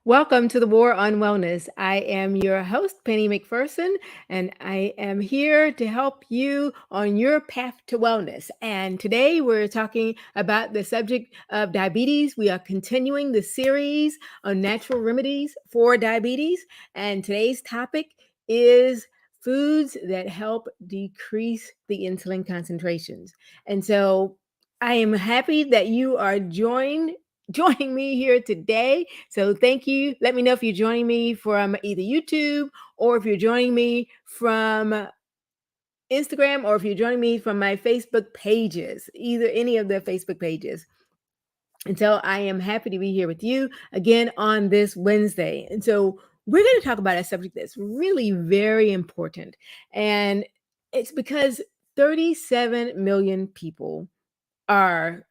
Welcome to the War on Wellness. I am your host, Penny McPherson, and I am here to help you on your path to wellness. And today we're talking about the subject of diabetes. We are continuing the series on natural remedies for diabetes. And today's topic is foods that help decrease the insulin concentrations. And so I am happy that you are joining me here today. So thank you. Let me know if you're joining me from either YouTube or if you're joining me from Instagram or if you're joining me from my Facebook pages, either any of the Facebook pages. And so I am happy to be here with you again on this Wednesday. And so we're going to talk about a subject that's really very important. And it's because 37 million people are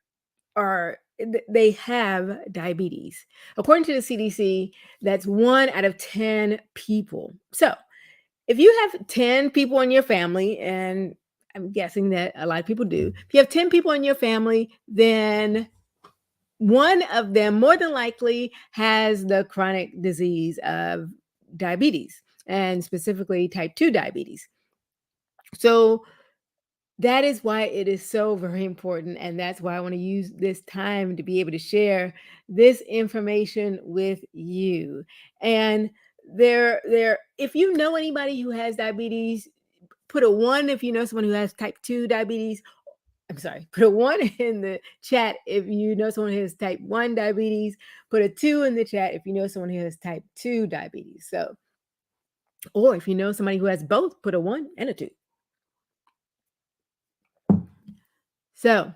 they have diabetes. According to the CDC, that's 1 out of 10 people. So if you have 10 people in your family, and I'm guessing that a lot of people do, if you have 10 people in your family, then one of them more than likely has the chronic disease of diabetes, and specifically type 2 diabetes. So that is why it is so very important. And that's why I want to use this time to be able to share this information with you. And if you know anybody who has diabetes, put a 1 if you know someone who has type 2 diabetes. I'm sorry, put a 1 in the chat if you know someone who has type 1 diabetes. Put a 2 in the chat if you know someone who has type 2 diabetes. So, or if you know somebody who has both, put a 1 and a 2. So,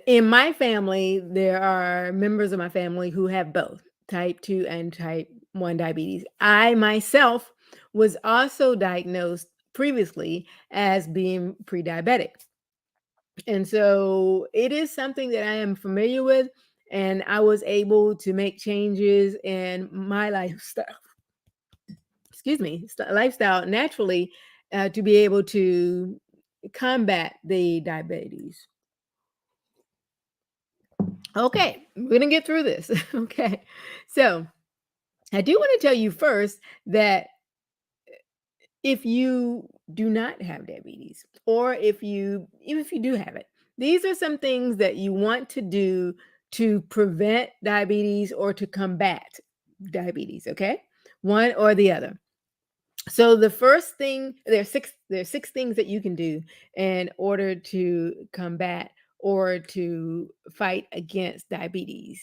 in my family, there are members of my family who have both type 2 and type 1 diabetes. I myself was also diagnosed previously as being pre-diabetic. And so it is something that I am familiar with, and I was able to make changes in my lifestyle, lifestyle naturally, to be able to combat the diabetes. Okay, we're going to get through this. Okay. So, I do want to tell you first that if you do not have diabetes, or even if you do have it, these are some things that you want to do to prevent diabetes or to combat diabetes, okay? One or the other. So the first thing, there's six things that you can do in order to combat or to fight against diabetes.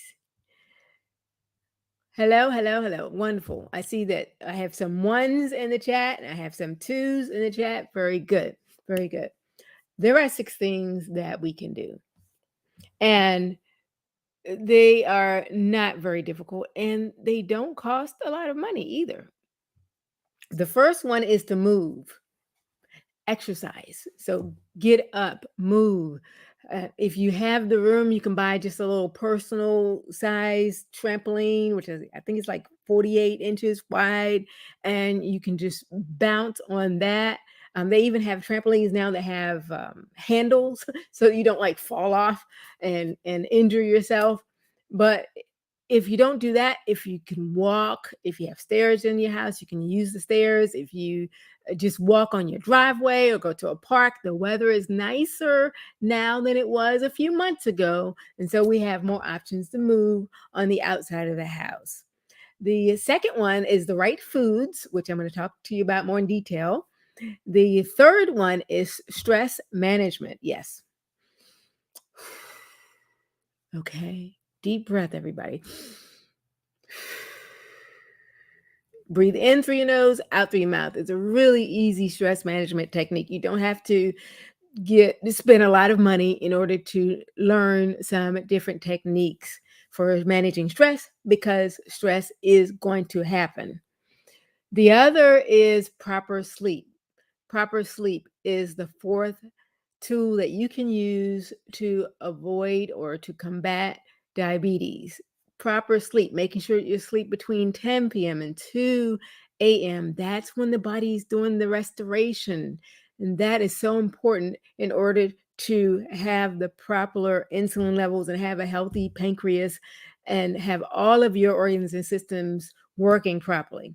Hello, hello, hello. Wonderful. I see that I have some 1s in the chat and I have some 2s in the chat. Very good. Very good. There are 6 things that we can do. And they are not very difficult and they don't cost a lot of money either. The first one is to move. Exercise. So get up, move. If you have the room, you can buy just a little personal size trampoline, which is, I think it's like 48 inches wide, and you can just bounce on that. They even have trampolines now that have handles so you don't like fall off and injure yourself. But if you don't do that, if you can walk, if you have stairs in your house, you can use the stairs. If you just walk on your driveway or go to a park, the weather is nicer now than it was a few months ago. And so we have more options to move on the outside of the house. The second one is the right foods, which I'm going to talk to you about more in detail. The third one is stress management. Yes. Okay. Deep breath, everybody. Breathe in through your nose, out through your mouth. It's a really easy stress management technique. You don't have to spend a lot of money in order to learn some different techniques for managing stress, because stress is going to happen. The other is proper sleep. Proper sleep is the fourth tool that you can use to avoid or to combat diabetes. Proper sleep, making sure you sleep between 10 p.m. and 2 a.m. That's when the body's doing the restoration. And that is so important in order to have the proper insulin levels and have a healthy pancreas and have all of your organs and systems working properly.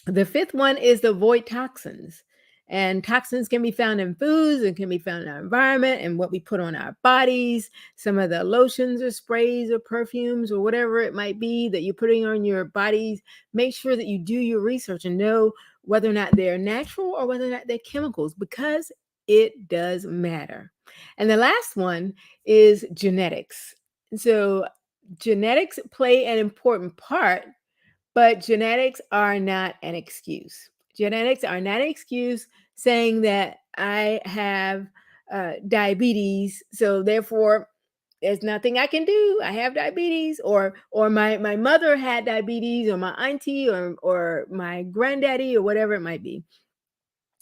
The fifth one is to avoid toxins. And toxins can be found in foods and can be found in our environment and what we put on our bodies. Some of the lotions or sprays or perfumes or whatever it might be that you're putting on your bodies, make sure that you do your research and know whether or not they're natural or whether or not they're chemicals, because it does matter. And the last one is genetics. So genetics play an important part, but genetics are not an excuse. Genetics are not an excuse saying that I have diabetes, so therefore there's nothing I can do. I have diabetes, or my mother had diabetes, or my auntie, or my granddaddy, or whatever it might be.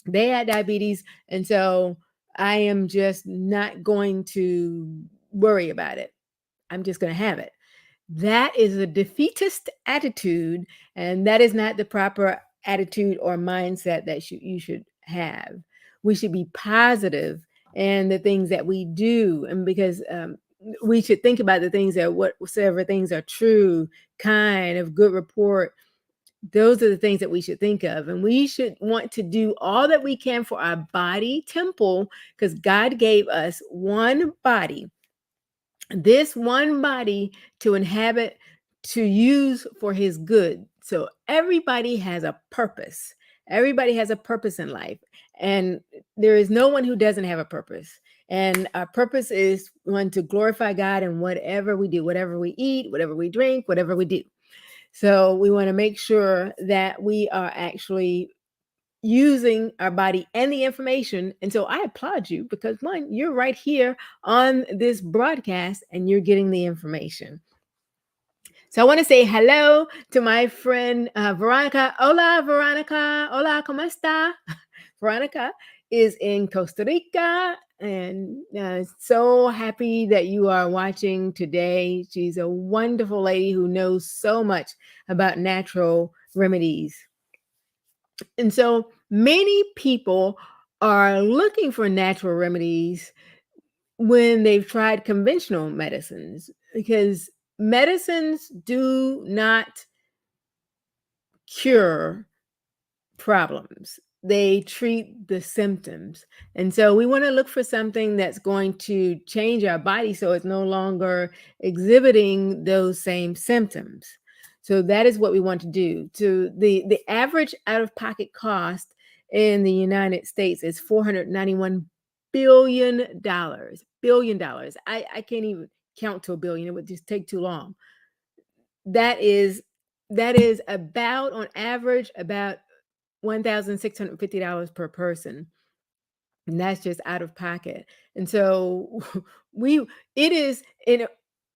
They had diabetes, and so I am just not going to worry about it. I'm just going to have it. That is a defeatist attitude, and that is not the proper attitude or mindset that you should have. We should be positive in the things that we do, and because we should think about the things that whatsoever things are true, kind, of good report. Those are the things that we should think of, and we should want to do all that we can for our body temple, because God gave us one body, this one body to inhabit, to use for his good. So everybody has a purpose. Everybody has a purpose in life. And there is no one who doesn't have a purpose. And our purpose is one, to glorify God in whatever we do, whatever we eat, whatever we drink, whatever we do. So we want to make sure that we are actually using our body and the information. And so I applaud you, because one, you're right here on this broadcast and you're getting the information. So I want to say hello to my friend Veronica. Hola, Veronica. Hola, ¿cómo está? Veronica is in Costa Rica, and so happy that you are watching today. She's a wonderful lady who knows so much about natural remedies. And so many people are looking for natural remedies when they've tried conventional medicines, because medicines do not cure problems. They treat the symptoms. And so we want to look for something that's going to change our body so it's no longer exhibiting those same symptoms. So that is what we want to do. To the average out-of-pocket cost in the United States is $491 billion. Billion dollars. I can't even count to a billion. It would just take too long. That is about, on average, about $1,650 per person. And that's just out of pocket. And so it is,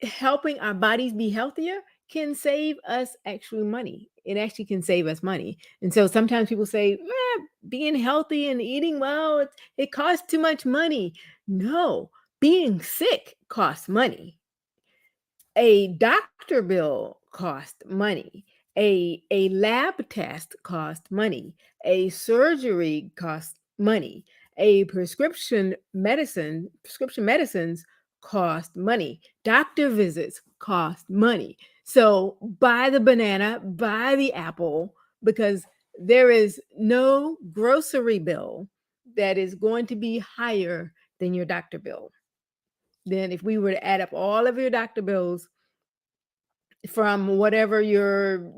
helping our bodies be healthier can save us actually money. It actually can save us money. And so sometimes people say, being healthy and eating well, it costs too much money. No, being sick costs money. A doctor bill costs money. A lab test costs money. A surgery costs money. A prescription medicines cost money. Doctor visits cost money. So buy the banana, buy the apple, because there is no grocery bill that is going to be higher than your doctor bill. Then if we were to add up all of your doctor bills from whatever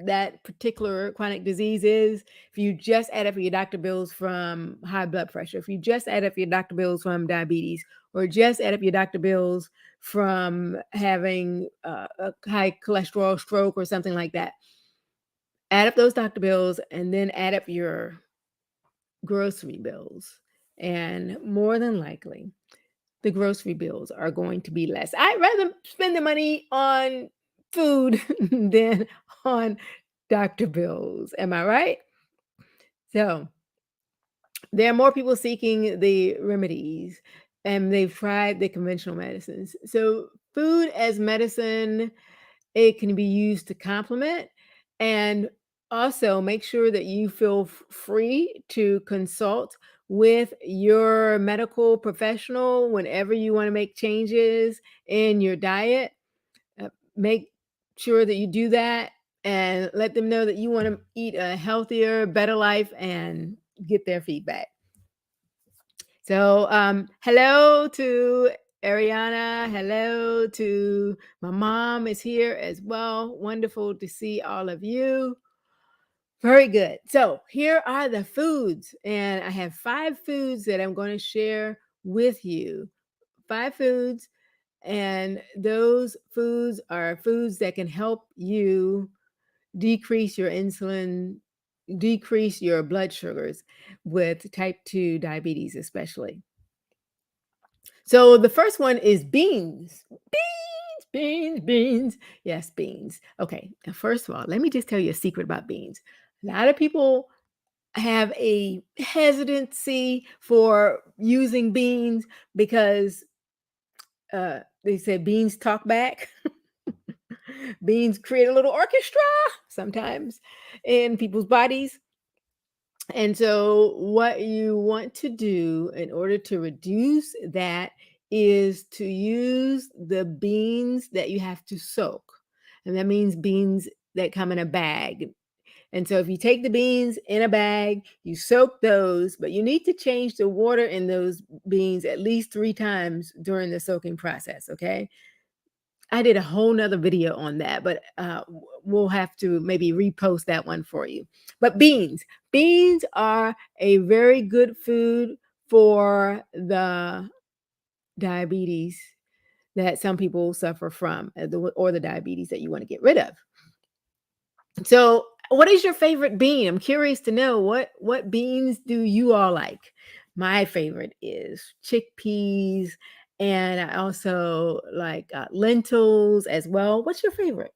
that particular chronic disease is, if you just add up your doctor bills from high blood pressure, if you just add up your doctor bills from diabetes, or just add up your doctor bills from having a high cholesterol stroke or something like that, add up those doctor bills and then add up your grocery bills, and more than likely the grocery bills are going to be less. I'd rather spend the money on food than on doctor bills. Am I right? So there are more people seeking the remedies, and they've tried the conventional medicines. So food as medicine, it can be used to complement, and also make sure that you feel free to consult with your medical professional whenever you want to make changes in your diet. Make sure that you do that and let them know that you want to eat a healthier, better life and get their feedback. So, hello to Ariana. Hello to my mom is here as well. Wonderful to see all of you. Very good. So, here are the foods, and I have 5 foods that I'm going to share with you. 5 foods, and those foods are foods that can help you decrease your insulin, decrease your blood sugars with type 2 diabetes, especially. So the first one is beans. Beans. Yes, beans. Okay. Now, first of all, let me just tell you a secret about beans. A lot of people have a hesitancy for using beans because they said beans talk back. Beans create a little orchestra sometimes in people's bodies. And so, what you want to do in order to reduce that is to use the beans that you have to soak. And that means beans that come in a bag. And so, if you take the beans in a bag, you soak those, but you need to change the water in those beans at least 3 times during the soaking process. Okay. I did a whole nother video on that, but we'll have to maybe repost that one for you. But beans are a very good food for the diabetes that some people suffer from, or the diabetes that you want to get rid of. So, what is your favorite bean? I'm curious to know what beans do you all like? My favorite is chickpeas, and I also like lentils as well. What's your favorite?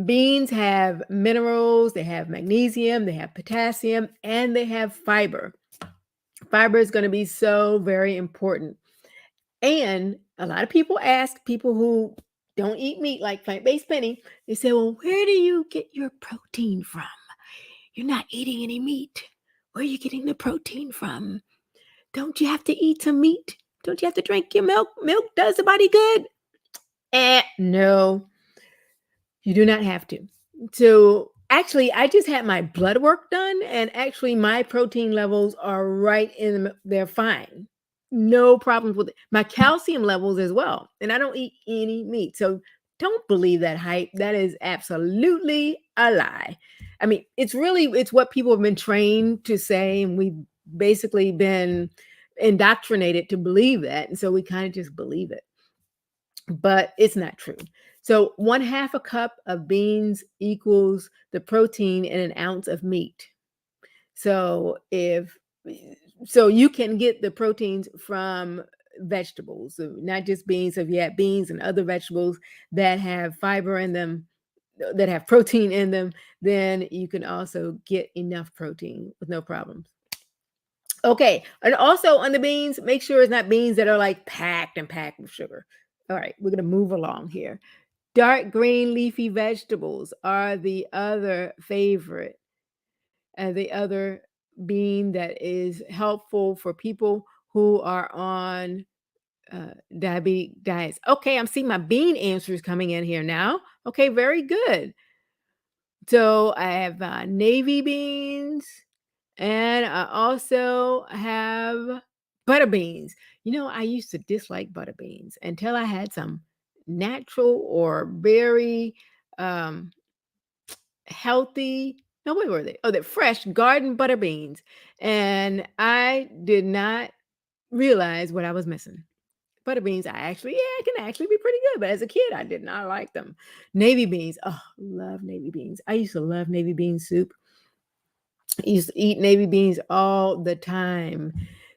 Beans have minerals, they have magnesium, they have potassium, and they have fiber. Fiber is going to be so very important. And a lot of people ask, people who don't eat meat like plant-based Penny, they say, well, where do you get your protein from? You're not eating any meat. Where are you getting the protein from? Don't you have to eat some meat? Don't you have to drink your milk? Milk does the body good. No, you do not have to. So actually, I just had my blood work done, and actually, my protein levels are right in, they're fine. No problems with it. My calcium levels as well. And I don't eat any meat. So don't believe that hype. That is absolutely a lie. I mean, it's what people have been trained to say, and we've basically been indoctrinated to believe that. And so we kind of just believe it, but it's not true. So 1/2 a cup of beans equals the protein in an ounce of meat. So so you can get the proteins from vegetables, so not just beans. So if you have beans and other vegetables that have fiber in them, that have protein in them, then you can also get enough protein with no problems. Okay. And also on the beans, make sure it's not beans that are like packed with sugar. All right, we're going to move along here. Dark green leafy vegetables are the other favorite, the other bean that is helpful for people who are on diabetic diets. Okay, I'm seeing my bean answers coming in here now. Okay, very good. So I have navy beans, and I also have butter beans. I used to dislike butter beans until I had some natural or very um, healthy. No, where were they? Oh, they're fresh garden butter beans. And I did not realize what I was missing. Butter beans, can actually be pretty good. But as a kid, I did not like them. Navy beans. Oh, love navy beans. I used to love navy bean soup. I used to eat navy beans all the time.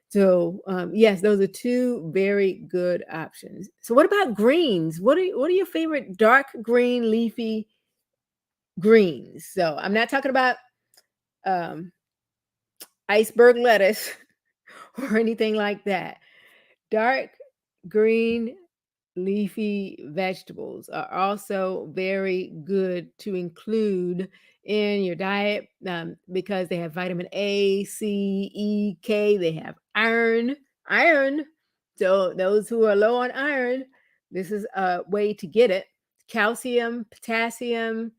So yes, those are 2 very good options. So what about greens? What are your favorite dark green leafy greens? So I'm not talking about um, iceberg lettuce or anything like that. Dark green leafy vegetables are also very good to include in your diet because they have vitamin A, C, E, K. They have iron. So those who are low on iron, This is a way to get it. Calcium, potassium,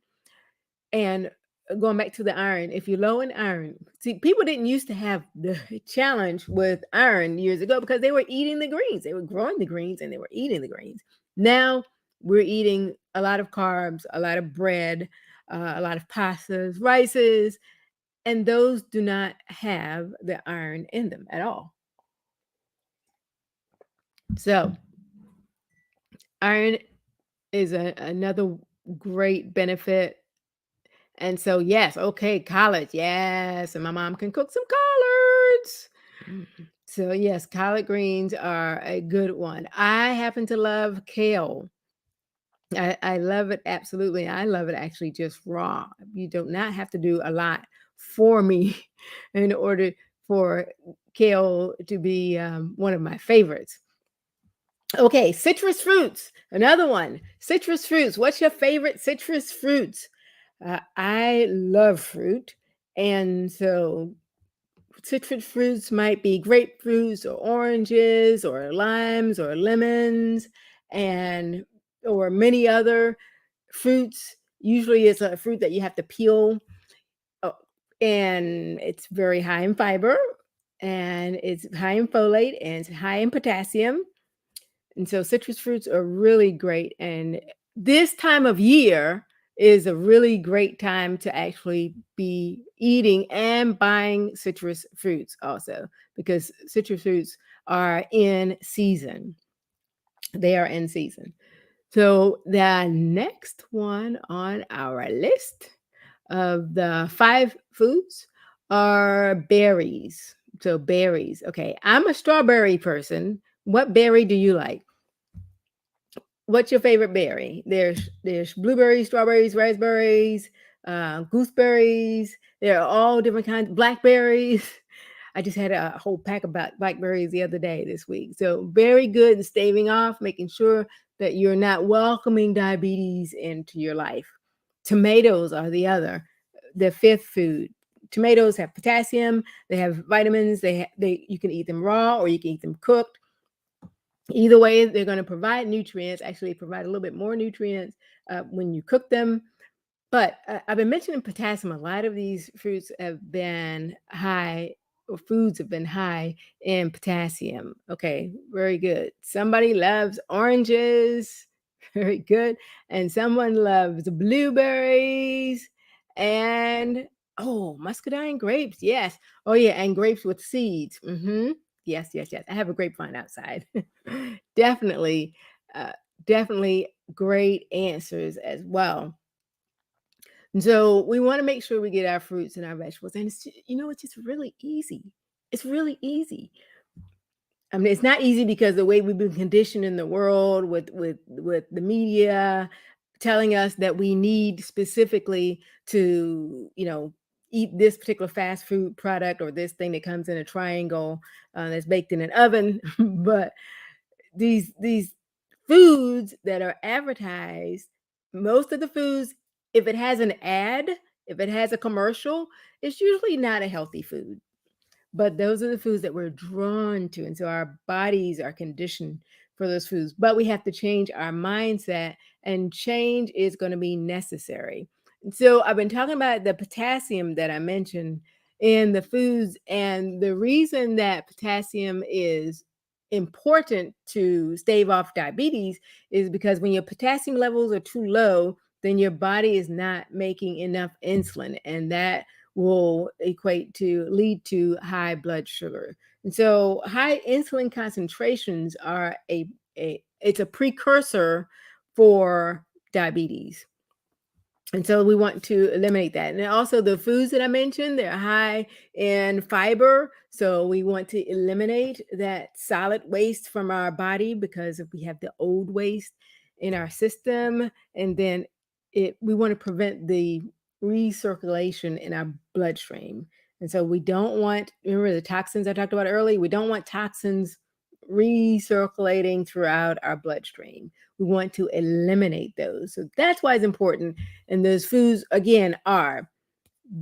and going back to the iron, if you're low in iron, see, people didn't used to have the challenge with iron years ago because they were eating the greens. They were growing the greens and they were eating the greens. Now we're eating a lot of carbs, a lot of bread, a lot of pastas, rices, and those do not have the iron in them at all. So, iron is another great benefit. And so, yes, okay, collard, yes, and my mom can cook some collards. So, yes, collard greens are a good one. I happen to love kale. I love it absolutely. I love it actually just raw. You do not have to do a lot for me in order for kale to be one of my favorites. Okay, citrus fruits. Another one. Citrus fruits. What's your favorite citrus fruits? I love fruit. And so citrus fruits might be grapefruits or oranges or limes or lemons and or many other fruits. Usually it's a fruit that you have to peel. Oh, and it's very high in fiber and it's high in folate and it's high in potassium. And so citrus fruits are really great. And this time of year is a really great time to actually be eating and buying citrus fruits also, because citrus fruits are in season. They are in season. So the next one on our list of the 5 foods are berries. So berries. Okay, I'm a strawberry person. What berry do you like? What's your favorite berry? There's blueberries, strawberries, raspberries, gooseberries. There are all different kinds. Blackberries. I just had a whole pack of blackberries the other day this week. So very good in staving off, making sure that you're not welcoming diabetes into your life. Tomatoes are the fifth food. Tomatoes have potassium. They have vitamins. They you can eat them raw or you can eat them cooked. Either way, they're going to provide nutrients, actually provide a little bit more nutrients when you cook them. But I've been mentioning potassium. A lot of these fruits have been high, or foods have been high in potassium. Okay, very good. Somebody loves oranges. Very good. And someone loves blueberries and, oh, muscadine grapes. Yes. Oh, yeah. And grapes with seeds. Yes, yes, yes. I have a grapevine outside. Definitely, uh, definitely great answers as well. And so we want to make sure we get our fruits and our vegetables. And it's just really easy. It's really easy. I mean, it's not easy because the way we've been conditioned in the world with the media telling us that we need specifically to, eat this particular fast food product or this thing that comes in a triangle that's baked in an oven. But these foods that are advertised, most of the foods, if it has an ad, if it has a commercial, it's usually not a healthy food. But those are the foods that we're drawn to. And so our bodies are conditioned for those foods. But we have to change our mindset, and change is going to be necessary. And so I've been talking about the potassium that I mentioned in the foods. And the reason that potassium is important to stave off diabetes is because when your potassium levels are too low, then your body is not making enough insulin. And that will lead to high blood sugar. And so high insulin concentrations are it's a precursor for diabetes. And so we want to eliminate that. And also the foods that I mentioned, they're high in fiber. So we want to eliminate that solid waste from our body, because if we have the old waste in our system, and then we want to prevent the recirculation in our bloodstream. And so we don't want, remember the toxins I talked about earlier, we don't want toxins recirculating throughout our bloodstream. We want to eliminate those. So that's why it's important. And those foods, again, are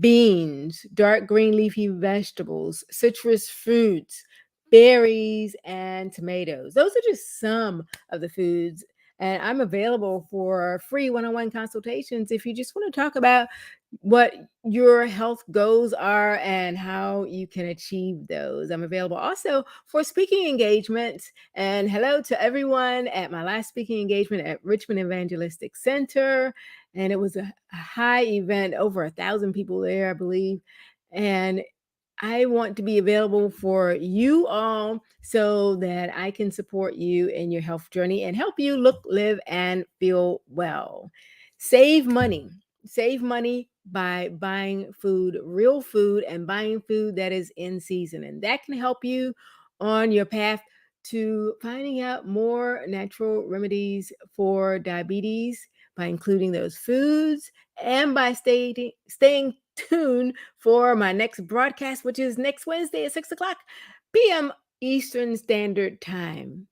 beans, dark green leafy vegetables, citrus fruits, berries, and tomatoes. Those are just some of the foods And I'm available for free one-on-one consultations if you just want to talk about what your health goals are and how you can achieve those. I'm available also for speaking engagements. And hello to everyone at my last speaking engagement at Richmond Evangelistic Center. And it was a high event, over 1,000 people there, I believe. And I want to be available for you all so that I can support you in your health journey and help you look, live, and feel well. Save money. Save money by buying food, real food, and buying food that is in season. And that can help you on your path to finding out more natural remedies for diabetes by including those foods and by staying tuned for my next broadcast, which is next Wednesday at 6 o'clock p.m. Eastern Standard Time.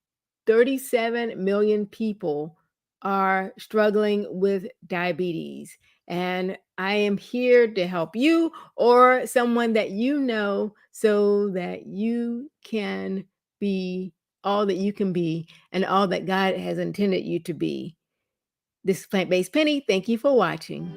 37 million people are struggling with diabetes. And I am here to help you or someone that you know so that you can be all that you can be and all that God has intended you to be. This is Plant Based Penny. Thank you for watching.